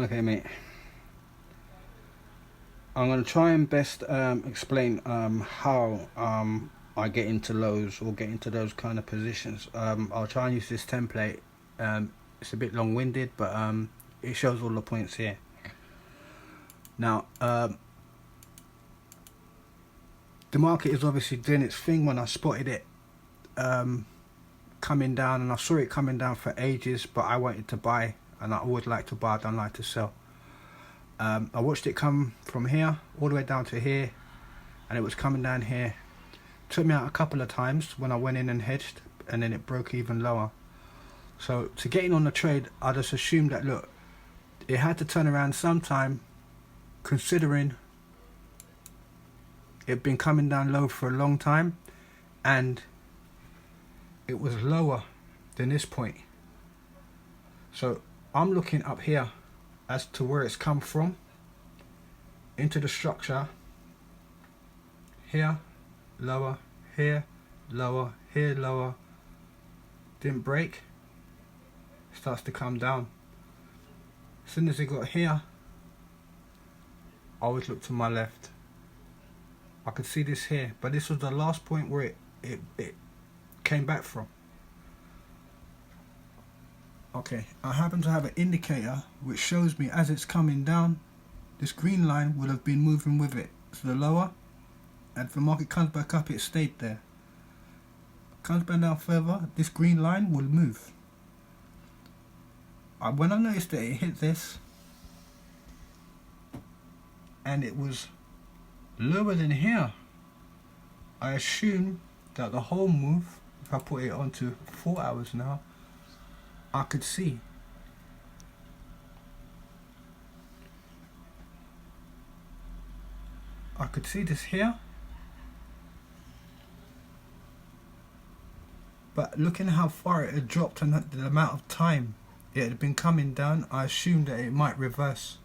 Okay, mate. I'm gonna try and best explain how I get into lows or get into those kind of positions. I'll try and use this template. It's a bit long-winded, but it shows all the points here. Now, the market is obviously doing its thing. When I spotted it coming down, and I saw it coming down for ages, but I wanted to buy, and I always like to buy. I don't like to sell. I watched it come from here all the way down to here, and it was coming down here. Took me out a couple of times when I went in and hedged, and then it broke even lower. So to get in on the trade, I just assumed that, look, it had to turn around sometime, considering it'd been coming down low for a long time, and it was lower than this point. So I'm looking up here as to where it's come from into the structure. Here, lower, here, lower, here, lower. Didn't break. Starts to come down. As soon as it got here, I always look to my left. I could see this here, but this was the last point where it came back from. Okay, I happen to have an indicator which shows me as it's coming down, this green line would have been moving with it. So the lower, and if the market comes back up, it stayed there. Comes back down further, this green line will move. When I noticed that it hit this, and it was lower than here, I assumed that the whole move, if I put it onto 4 hours now, I could see. I could see this here, but looking how far it had dropped and the amount of time it had been coming down, I assumed that it might reverse.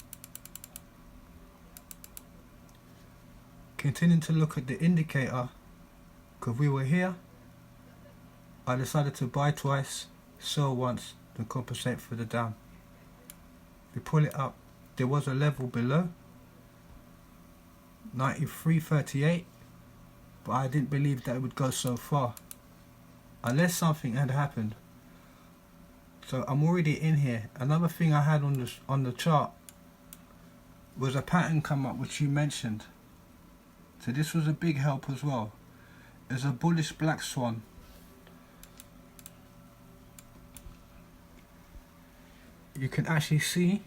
Continuing to look at the indicator, because we were here, I decided to buy twice, sell once, to compensate for the down. If we pull it up, there was a level below 93.38, but I didn't believe that it would go so far unless something had happened. So I'm already in here. Another thing I had on the chart was a pattern come up which you mentioned. So this was a big help as well. It's a bullish black swan. You can actually see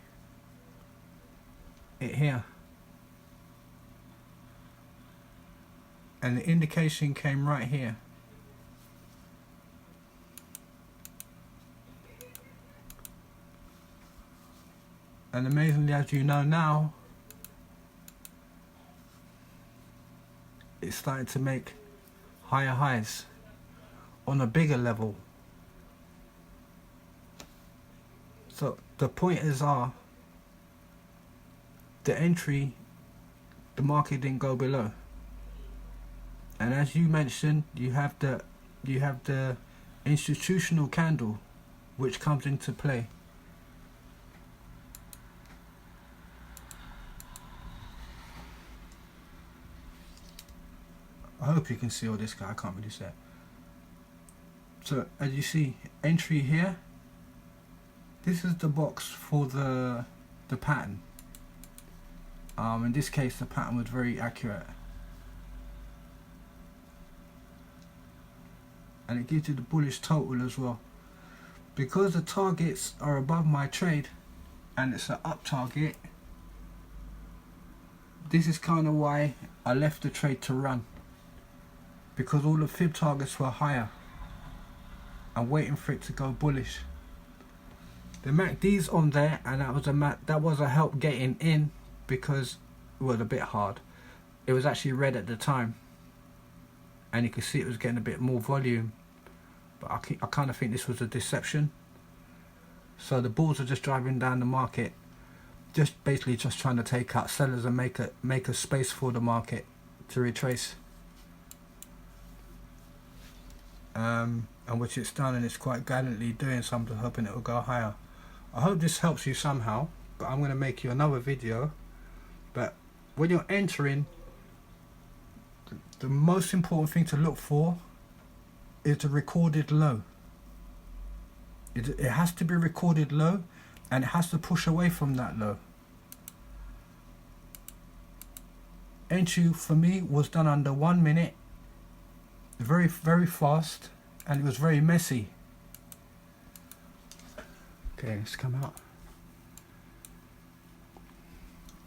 it here, and the indication came right here. And amazingly, as you know now, it's starting to make higher highs on a bigger level. So the pointers are, the entry, the market didn't go below, and as you mentioned, you have the institutional candle which comes into play. I hope you can see all this guy. I can't really see it. So as you see, entry here. This is the box for the pattern. In this case, the pattern was very accurate, and it gives you the bullish total as well. Because the targets are above my trade, and it's an up target, this is kind of why I left the trade to run, because all the fib targets were higher. I'm waiting for it to go bullish. The MACD's on there, and that was a help getting in, because it was a bit hard. It was actually red at the time, and you could see it was getting a bit more volume, but I kind of think this was a deception. So the bulls are just driving down the market, just basically just trying to take out sellers and make a space for the market to retrace. And which it's done, and it's quite gallantly doing, so I'm hoping it will go higher. I hope this helps you somehow. but I'm going to make you another video. But when you're entering, the most important thing to look for is the recorded low. It has to be recorded low, and it has to push away from that low. Entry for me was done under 1 minute, very fast, and it was very messy. Okay, let's come out.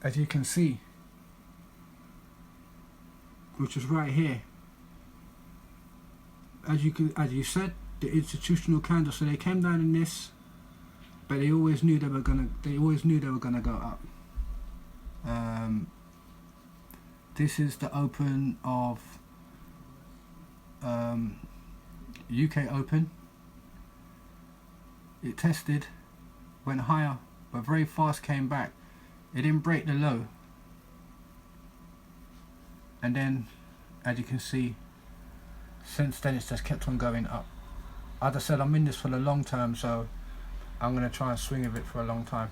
As you can see, which is right here. As you said, the institutional candle. So they came down in this, but they always knew they were gonna go up. This is the open of UK Open. It tested, went higher, but very fast came back. It didn't break the low, and then, as you can see, since then it's just kept on going up. As I said, I'm in this for the long term, so I'm going to try and swing with it for a long time.